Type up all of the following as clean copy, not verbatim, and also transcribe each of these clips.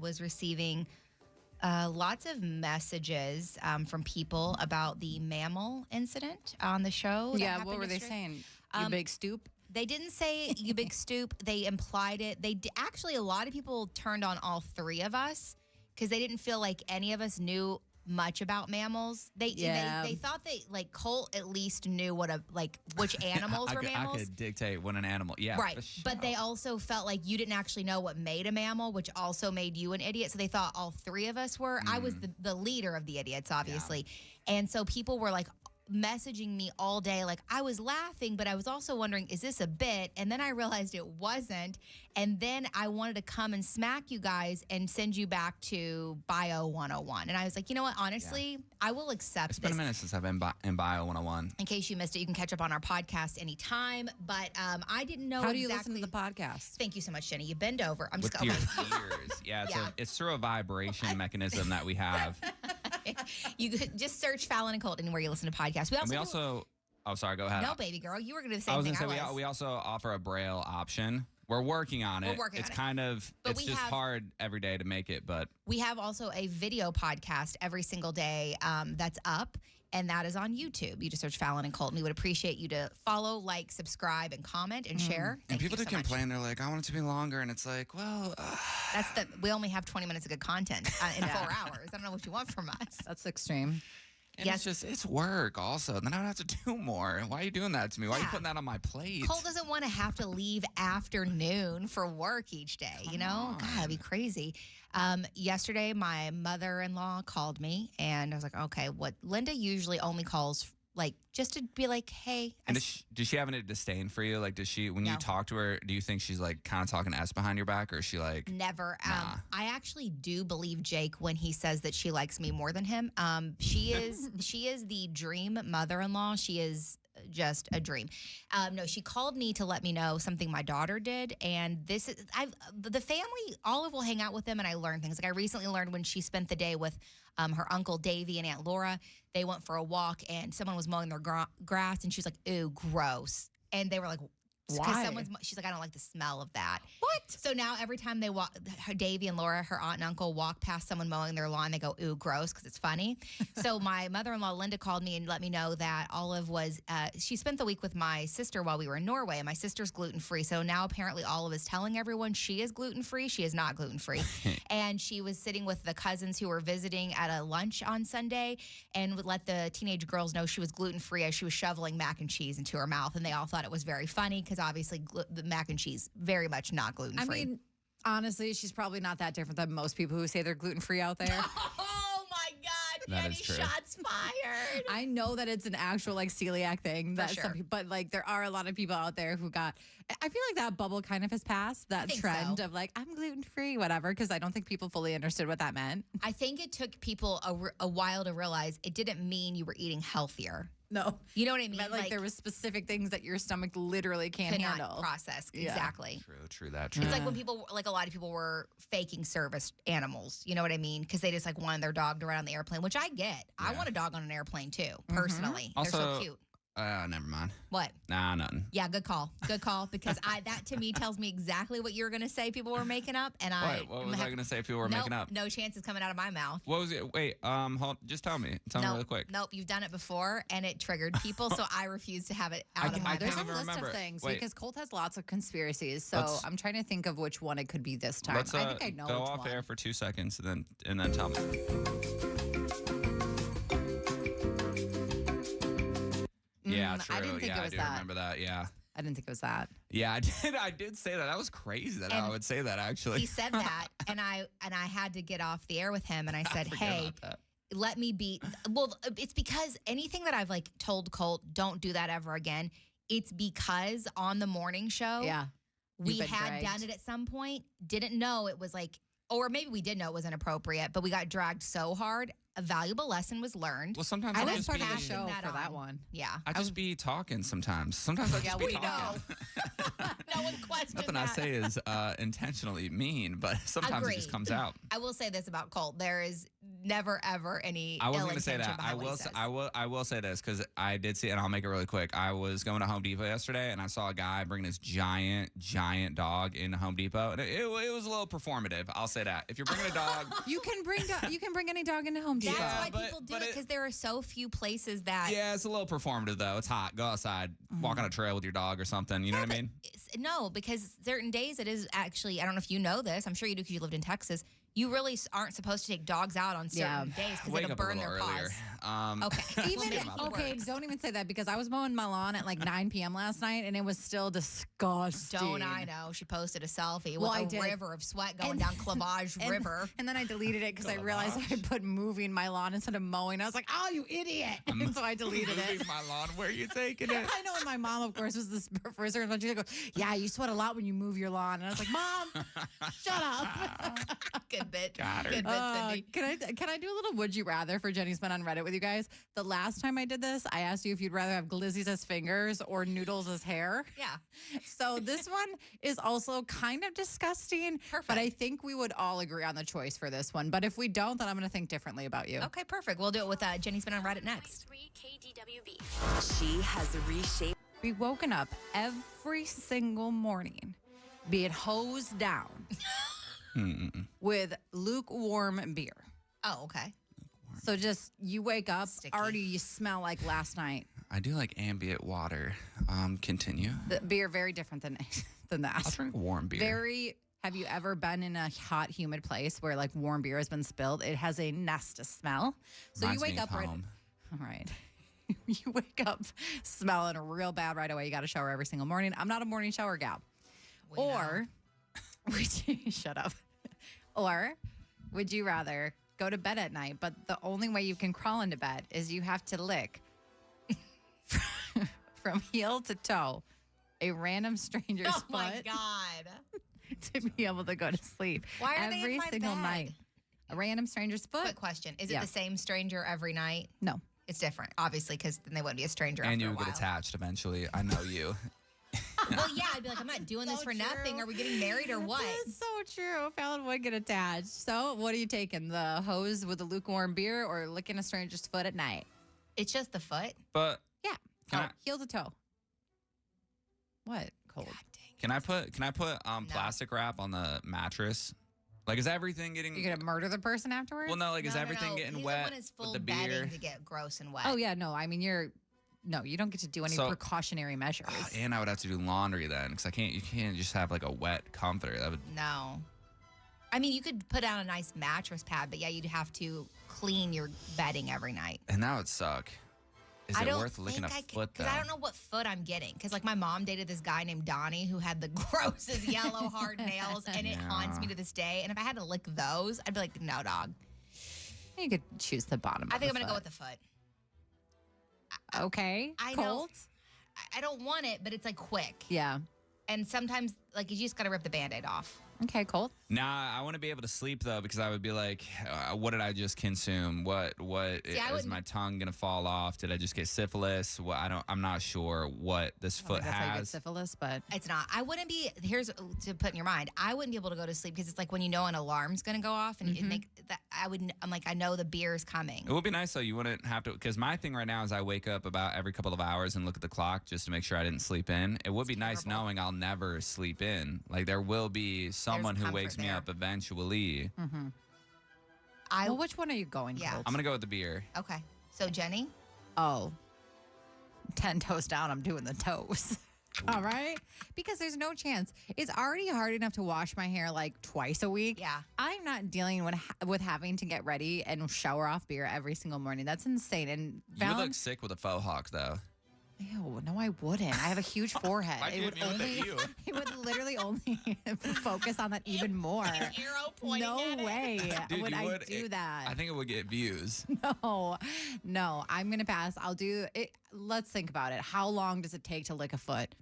was receiving lots of messages from people about the mammal incident on the show. Yeah, what were they saying? You big stoop? They didn't say you big stoop. They implied it. Actually, a lot of people turned on all three of us because they didn't feel like any of us knew much about mammals. They thought Colt at least knew which animals were mammals. I could dictate when an animal, right. Sure. But they also felt like you didn't actually know what made a mammal, which also made you an idiot. So they thought all three of us were. I was the leader of the idiots, obviously. Yeah. And so people were like messaging me all day. Like, I was laughing, but I was also wondering, is this a bit? And then I realized it wasn't. And then I wanted to come and smack you guys and send you back to Bio 101. And I was like, you know what? Honestly, I will accept this. It's been a minute since I've been in Bio 101. In case you missed it, you can catch up on our podcast anytime. But I didn't know How do you listen to the podcast? Thank you so much, Jenny. You bend over. I'm just going your ears. Yeah, it's through a vibration mechanism that we have. You could just search Fallon and Colt anywhere you listen to podcasts. We also oh, sorry, go ahead. No, baby girl, you were going to say something. We also offer a Braille option. We're working on it. It's just hard every day to make it, but we have also a video podcast every single day that's up, and that is on YouTube. You just search Fallon and Colt, and we would appreciate you to follow, like, subscribe, and comment and share. And people do complain. They're like, I want it to be longer, and it's like, well, we only have 20 minutes of good content in 4 hours. I don't know what you want from us. That's extreme. And it's work also. Then I don't have to do more. Why are you doing that to me? Why are you putting that on my plate? Cole doesn't want to have to leave afternoon for work each day, you know? God, that'd be crazy. Yesterday, my mother-in-law called me, and I was like, okay, what? Linda usually only calls just to be like, hey. And does she have any disdain for you? Like, when you talk to her, do you think she's like kind of talking S behind your back, or is she like? Never. Nah. I actually do believe Jake when he says that she likes me more than him. She is the dream mother-in-law. She is just a dream. No, she called me to let me know something my daughter did, and the family, Olive will hang out with them, and I learn things. Like, I recently learned when she spent the day with her uncle Davey and Aunt Laura, they went for a walk, and someone was mowing their grass, and she was like, "Ew, gross," and they were like, why? She's like, I don't like the smell of that. What? So now every time they walk, Davey and Laura, her aunt and uncle, walk past someone mowing their lawn, they go, ooh, gross, because it's funny. So my mother-in-law, Linda, called me and let me know that Olive she spent the week with my sister while we were in Norway, and my sister's gluten-free. So now apparently Olive is telling everyone she is gluten-free. She is not gluten-free. And she was sitting with the cousins who were visiting at a lunch on Sunday and would let the teenage girls know she was gluten-free as she was shoveling mac and cheese into her mouth. And they all thought it was very funny because obviously the mac and cheese, very much not gluten-free. I mean, honestly, she's probably not that different than most people who say they're gluten-free out there. Oh, my God. That Jenny, is true. Shots fired. I know that it's an actual, celiac thing. That some people, but, there are a lot of people out there who I feel like that bubble kind of has passed, that trend of, I'm gluten-free, whatever, because I don't think people fully understood what that meant. I think it took people a while to realize it didn't mean you were eating healthier. No. You know what I mean? But there was specific things that your stomach literally can't handle. Process. Yeah. Exactly. True. It's like when people, a lot of people were faking service animals. You know what I mean? Because they just wanted their dog to ride on the airplane, which I get. Yeah. I want a dog on an airplane too, personally. Also, they're so cute. Never mind. What? Nah, nothing. Yeah, good call. Because that to me tells me exactly what you were going to say people were making up. And what was I going to say people were making up? No chance is coming out of my mouth. What was it? Wait, just tell me. Tell me really quick. Nope, you've done it before and it triggered people, so I refuse to have it out of my mouth. There's a list of things because Colt has lots of conspiracies, so I'm trying to think of which one it could be this time. I think I know go which off one. air for 2 seconds and then tell me. Yeah, true. I didn't think it was I do that. remember that. Yeah. I didn't think it was that. Yeah, I did. I did say that. That was crazy that I would say that, actually. He said that, and I had to get off the air with him, and I said, hey, let me be. Well, it's because anything that I've told Colt, don't do that ever again. It's because on the morning show, we had done it at some point, didn't know it was or maybe we did know it was inappropriate, but we got dragged so hard. a valuable lesson was learned. Well, sometimes I I'll was just part be, of the show for that one. Yeah. I just be talking sometimes. Sometimes I just be talking. No one questions Nothing that. I say is intentionally mean, but sometimes it just comes out. I will say this about Colt. There is never, ever any I wasn't ill going to say intention that. behind what he says. I will say this because I did see it, and I'll make it really quick. I was going to Home Depot yesterday, and I saw a guy bring this giant dog into Home Depot. And it was a little performative. I'll say that. If you're bringing a dog, you can bring any dog into Home Depot. That's why people do it, because there are so few places that. Yeah, it's a little performative though. It's hot. Go outside, walk on a trail with your dog or something. You know what I mean? No, because certain days it is actually. I don't know if you know this. I'm sure you do because you lived in Texas. You really aren't supposed to take dogs out on certain days because it'll burn their paws. Okay, don't even say that because I was mowing my lawn at like 9 p.m. last night and it was still disgusting. Don't I know? She posted a selfie with a river of sweat going down Clavage River. And then I deleted it because I realized I put moving my lawn instead of mowing. I was like, oh, you idiot. And so I deleted it. Moving my lawn, where are you taking it? I know, and my mom, of course, was the first person. She goes, yeah, you sweat a lot when you move your lawn. And I was like, Mom, shut up. Good bit. Got her. Good bit, Cindy. Can I do a little would you rather for Jenny's Been on Reddit with you guys? The last time I did this, I asked you if you'd rather have glizzies as fingers or noodles as hair. Yeah. So this one is also kind of disgusting. Perfect. But I think we would all agree on the choice for this one. But if we don't, then I'm going to think differently about you. Okay, perfect. We'll do it with Jenny's Been on Reddit next. She has reshaped. Be woken up every single morning, be it hosed down with lukewarm beer. Oh, okay. So just you wake up, Sticky. already you smell like last night. I do like ambient water. Continue. The beer very different than that. I'll drink warm beer. Have you ever been in a hot, humid place where like warm beer has been spilled? It has a nasty smell. So Reminds you wake me of up home. All right. You wake up smelling real bad right away. You got to shower every single morning. I'm not a morning shower gal. Shut up. Or would you rather go to bed at night, but the only way you can crawl into bed is you have to lick from heel to toe a random stranger's foot. Oh my God. To be able to go to sleep. Why are they every in my single bed? night. A random stranger's foot. Quick question. Is it the same stranger every night? No. It's different, obviously, because then they wouldn't be a stranger And after you a would while. get attached eventually. I know you. Well, yeah, I'd be like, I'm not doing this for nothing. Are we getting married or what? That's so true. Fallon would get attached. So what are you taking? The hose with the lukewarm beer or licking a stranger's foot at night? It's just the foot. But Yeah. Heel to toe. What? Cold. God dang. can I put plastic wrap on the mattress? Like, is everything getting? You're gonna murder the person afterwards? Well, no. Like, is No, everything getting Neither wet one is full with the beer? bedding to get gross and wet. Oh yeah, no. I mean, you don't get to do any precautionary measures. And I would have to do laundry then because you can't just have like a wet comforter. That would. No. I mean, you could put down a nice mattress pad, but yeah, you'd have to clean your bedding every night. And that would suck. Is it worth licking a foot though? Because I don't know what foot I'm getting. Because like my mom dated this guy named Donnie who had the grossest yellow hard nails, and it haunts me to this day. And if I had to lick those, I'd be like, no, dog. You could choose the bottom. I think I'm gonna go with the foot. Okay. I Cold. know. I don't want it, but it's like quick. Yeah. And sometimes like you just gotta rip the Band-Aid off. Okay. Cold. Nah, I want to be able to sleep though because I would be like, what did I just consume? Is my tongue gonna fall off? Did I just get syphilis? I'm not sure what this foot That's how you get has. syphilis, but It's not. I wouldn't be. Here's to put in your mind. I wouldn't be able to go to sleep because it's like when you know an alarm's gonna go off, and it make that. I'm like, I know the beer's coming. It would be nice though. You wouldn't have to because my thing right now is I wake up about every couple of hours and look at the clock just to make sure I didn't sleep in. It would be nice knowing I'll never sleep in. Like there will be someone who wakes me up eventually. well, which one are you going? Yeah. Colt? I'm gonna go with the beer. Okay. So Jenny. Oh, 10 toes down, I'm doing the toes. All right? Because there's no chance. It's already hard enough to wash my hair like twice a week. Yeah. I'm not dealing with having to get ready and shower off beer every single morning. That's insane. And You look sick with a faux hawk though. Ew, no, I wouldn't. I have a huge forehead. It would literally only focus on that even more. Arrow pointing No at it. way Dude, would I do that. I think it would get views. No, I'm going to pass. I'll do it. Let's think about it. How long does it take to lick a foot?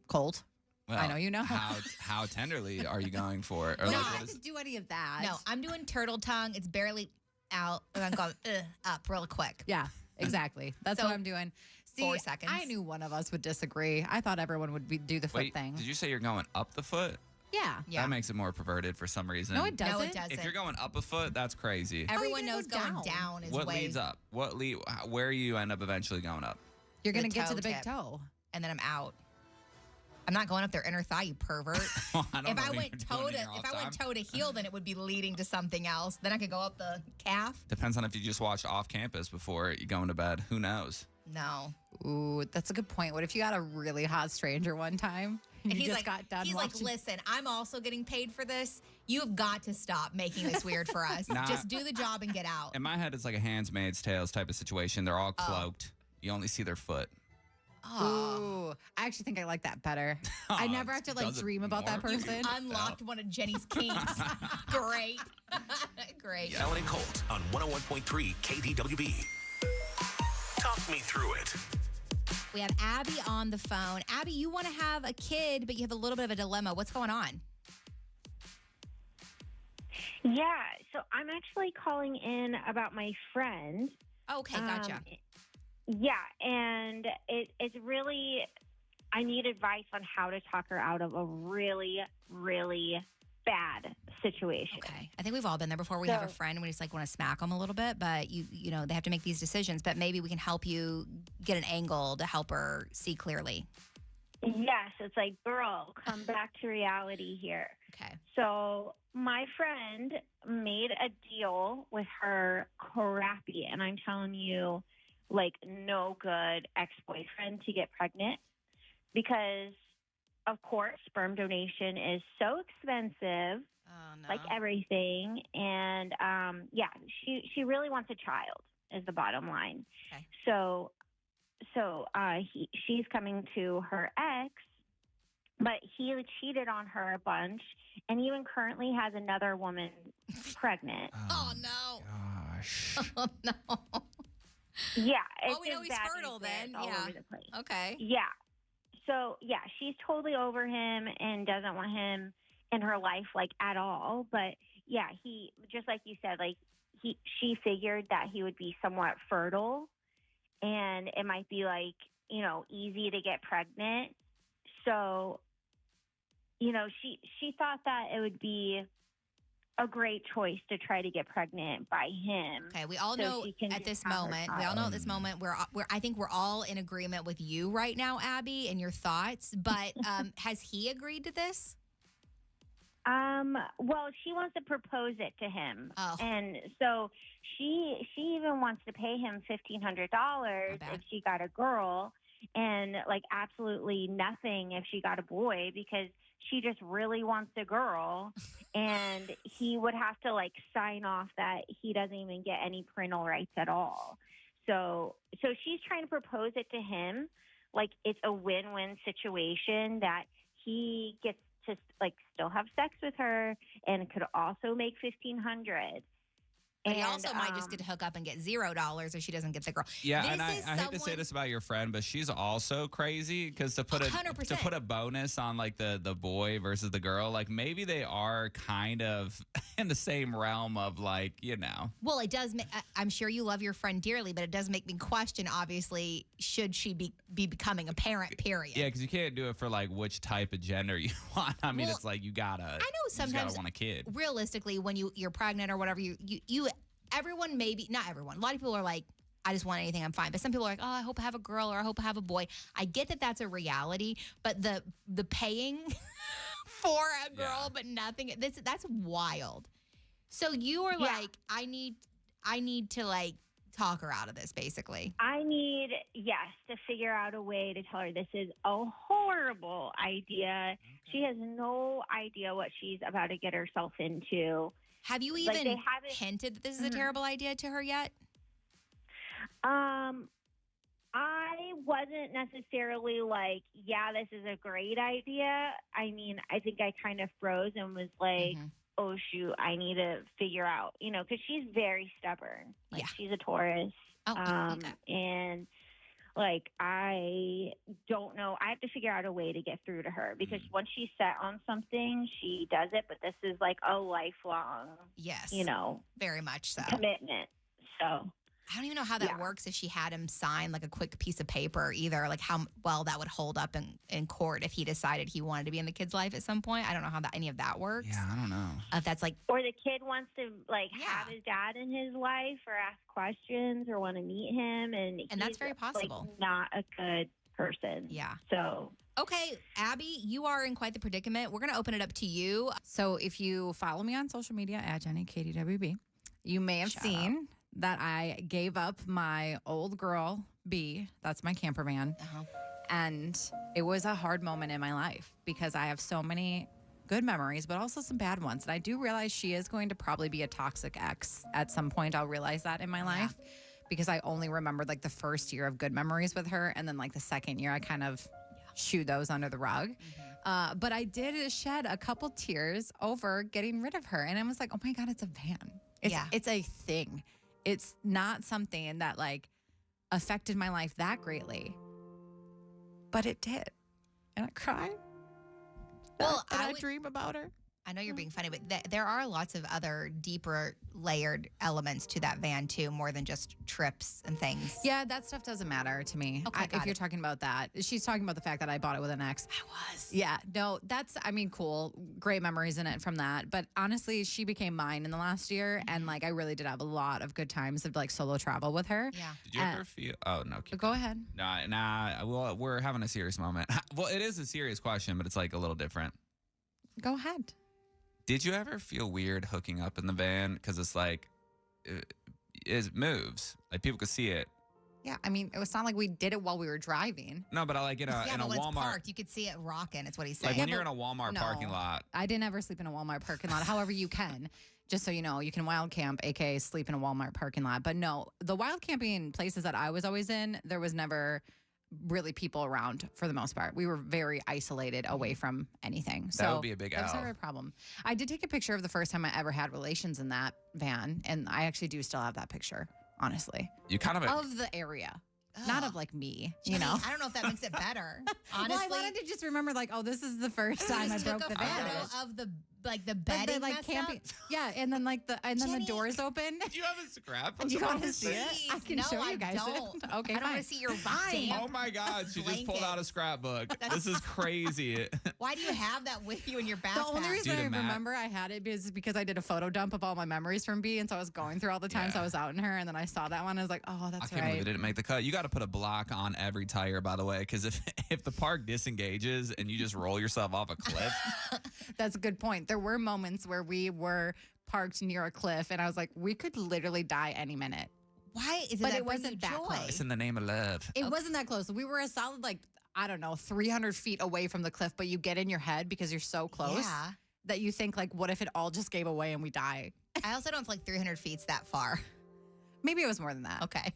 Cold? Well, I know you know. How tenderly are you going for it? Or No, like, I have to do any of that. No, I'm doing turtle tongue. It's barely. out, and I'm going up real quick. Yeah, exactly. That's what I'm doing. See, 4 seconds. I knew one of us would disagree. I thought everyone would do the foot thing. Did you say you're going up the foot? Yeah. That makes it more perverted for some reason. No, it doesn't. No, it doesn't. If you're going up a foot, that's crazy. Everyone knows going down is what way. leads up? Where you end up eventually going up? You're going to get to toe the big tip. toe. And then I'm out. I'm not going up their inner thigh, you pervert. If I went toe to heel, then it would be leading to something else. Then I could go up the calf. Depends on if you just watched Off Campus before you go into bed. Who knows? No. Ooh, that's a good point. What if you got a really hot stranger one time? And he's he's like, listen, I'm also getting paid for this. You have got to stop making this weird for us. Just do the job and get out. In my head, it's like a Handmaid's Tales type of situation. They're all cloaked. You only see their foot. Ooh, I actually think I like that better. I never have to dream about that person. Unlocked one of Jenny's kinks. Great. Great. Ellen and Colt on 101.3 KDWB. Talk me through it. We have Abby on the phone. Abby, you want to have a kid, but you have a little bit of a dilemma. What's going on? Yeah, so I'm actually calling in about my friend. Okay, gotcha. Yeah, and it's really, I need advice on how to talk her out of a really, really bad situation. Okay. I think we've all been there before. We have a friend and we just want to smack them a little bit, but you know, they have to make these decisions, but maybe we can help you get an angle to help her see clearly. Yes, it's like, girl, come back to reality here. Okay. So my friend made a deal with her crappy, and I'm telling you, no good ex-boyfriend to get pregnant because, of course, sperm donation is so expensive, like everything. And, she really wants a child is the bottom line. Okay. So she's coming to her ex, but he cheated on her a bunch and even currently has another woman pregnant. Oh, no. Gosh. Oh, no. Yeah. We know he's fertile then. All Yeah. over the place. Okay. Yeah. So, she's totally over him and doesn't want him in her life, at all. But, he, just like you said, she figured that he would be somewhat fertile and it might be, easy to get pregnant. So, she thought that it would be a great choice to try to get pregnant by him. Okay, we all know at this moment, I think we're all in agreement with you right now, Abby, and your thoughts, but has he agreed to this? Well, she wants to propose it to him. Oh. And so she even wants to pay him $1,500 if she got a girl and absolutely nothing if she got a boy because she just really wants a girl and he would have to sign off that he doesn't even get any parental rights at all. So she's trying to propose it to him. It's a win-win situation that he gets to still have sex with her and could also make $1,500. But he also might just get to hook up and get $0 if she doesn't get the girl. Yeah, and I hate to say this about your friend, but she's also crazy because to put a bonus on the boy versus the girl, maybe they are kind of in the same realm of Well, it does. I'm sure you love your friend dearly, but it does make me question. Obviously, should she be becoming a parent? Period. Yeah, because you can't do it for which type of gender you want. I mean, it's you gotta. I know sometimes you gotta want a kid. Realistically, when you're pregnant or whatever, you everyone maybe not everyone. A lot of people are like, I just want anything, I'm fine. But some people are like, oh, I hope I have a girl or I hope I have a boy. I get that that's a reality, but the paying for a girl but nothing, that's wild. So you are I need to talk her out of this, basically. I need, to figure out a way to tell her this is a horrible idea. Okay. She has no idea what she's about to get herself into. Have you even hinted that this is a terrible idea to her yet? I wasn't necessarily this is a great idea. I mean, I think I kind of froze and was oh, shoot, I need to figure out, because she's very stubborn. She's a Taurus. Oh, okay. And like, I don't know. I have to figure out a way to get through to her because once she's set on something, she does it. But this is like a lifelong, yes, very much so, commitment. So I don't even know how that works if she had him sign like a quick piece of paper either, like how well that would hold up in court if he decided he wanted to be in the kid's life at some point. I don't know how any of that works. Yeah, I don't know. If that's like, or the kid wants to have his dad in his life or ask questions or want to meet him. And that's very possible. Like, not a good person. Yeah. So. Okay, Abby, you are in quite the predicament. We're going to open it up to you. So if you follow me on social media at Jenny KDWB, you may have seen that I gave up my old girl B. That's my camper van. And it was a hard moment in my life because I have so many good memories, but also some bad ones. And I do realize she is going to probably be a toxic ex at some point. I'll realize that in my life because I only remembered like the first year of good memories with her. And then like the second year, I kind of shoo those under the rug. But I did shed a couple tears over getting rid of her. And I was like, oh my God, it's a van. It's a thing. It's not something that like affected my life that greatly, but it did. And I cried. Well, I dream about her. I know you're being funny, but there are lots of other deeper layered elements to that van too, more than just trips and things. Yeah, that stuff doesn't matter to me. Okay, if you're talking about that. She's talking about the fact that I bought it with an ex. I was. Yeah, no, cool. Great memories in it from that. But honestly, she became mine in the last year. And like, I really did have a lot of good times of like solo travel with her. Yeah. Did you ever feel, oh no. Go ahead. Nah, well, we're having a serious moment. Well, it is a serious question, but it's like a little different. Go ahead. Did you ever feel weird hooking up in the van? Because it's like, it moves. Like people could see it. Yeah, I mean, it was not like we did it while we were driving. No, but I like in a when Walmart. It's parked, you could see it rocking. It's what he's saying. Like when you're in a Walmart parking lot. I didn't ever sleep in a Walmart parking lot. However, you can. Just so you know, you can wild camp, aka sleep in a Walmart parking lot. But no, the wild camping places that I was always in, there was never really people around for the most part. We were very isolated away from anything. So that would be a big L. That was never a problem. I did take a picture of the first time I ever had relations in that van, and I actually do still have that picture, honestly. You kind of the area. Not of like me, you know. I don't know if that makes it better. Honestly, well, I wanted to just remember, like, oh, this is the first time I broke the van. Of the bedding, like camping. Up? Yeah, and then the doors open. Do you have a scrapbook? Do you want to see it? I can show you guys don't. it. Okay, I don't want to see your vine. Oh my God, she just pulled out a scrapbook. This is crazy. Why do you have that with you in your backpack? The only reason I remember I had it is because I did a photo dump of all my memories from B, and so I was going through all the times I was out in her, and then I saw that one. I was like, oh, that's right. I can't believe it didn't make the cut. You got to put a block on every tire, by the way, because if the park disengages and you just roll yourself off a cliff. That's a good point. There were moments where we were parked near a cliff, and I was like, we could literally die any minute. Why? But it wasn't that close. It's in the name of love. It wasn't that close. We were a solid, like, I don't know, 300 feet away from the cliff, but you get in your head because you're so close that you think, like, what if it all just gave away and we die? I also don't feel like 300 feet's that far. Maybe it was more than that. Okay.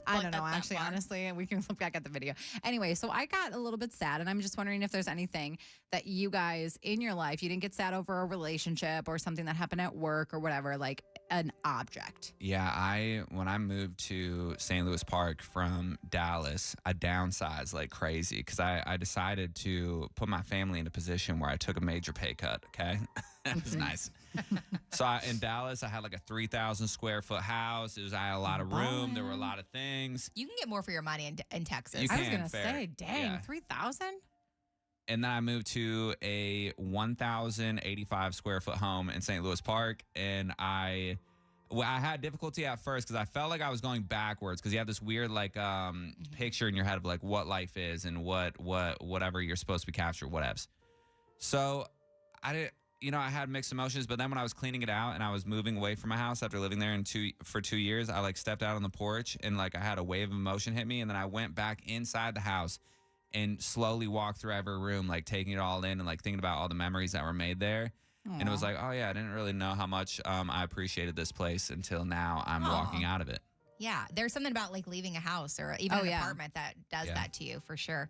I don't know, actually, honestly, and we can look back at the video. Anyway, so I got a little bit sad, and I'm just wondering if there's anything that you guys in your life, you didn't get sad over a relationship or something that happened at work or whatever, like an object. Yeah, when I moved to St. Louis Park from Dallas, I downsized like crazy because I decided to put my family in a position where I took a major pay cut, okay? That was nice. So in Dallas, I had like a 3,000 square foot house. I had a lot of room. There were a lot of things. You can get more for your money in Texas. I was going to say, dang, 3,000? And then I moved to a 1,085 square foot home in St. Louis Park. And I had difficulty at first because I felt like I was going backwards because you have this weird like picture in your head of like what life is and whatever you're supposed to be captured, whatevs. So I had mixed emotions, but then when I was cleaning it out and I was moving away from my house after living there for 2 years, I like stepped out on the porch and like I had a wave of emotion hit me, and then I went back inside the house and slowly walked through every room, like taking it all in and like thinking about all the memories that were made there. Aww. And it was like, oh yeah, I didn't really know how much I appreciated this place until now I'm walking out of it. Yeah, there's something about like leaving a house or even an apartment that does that to you for sure.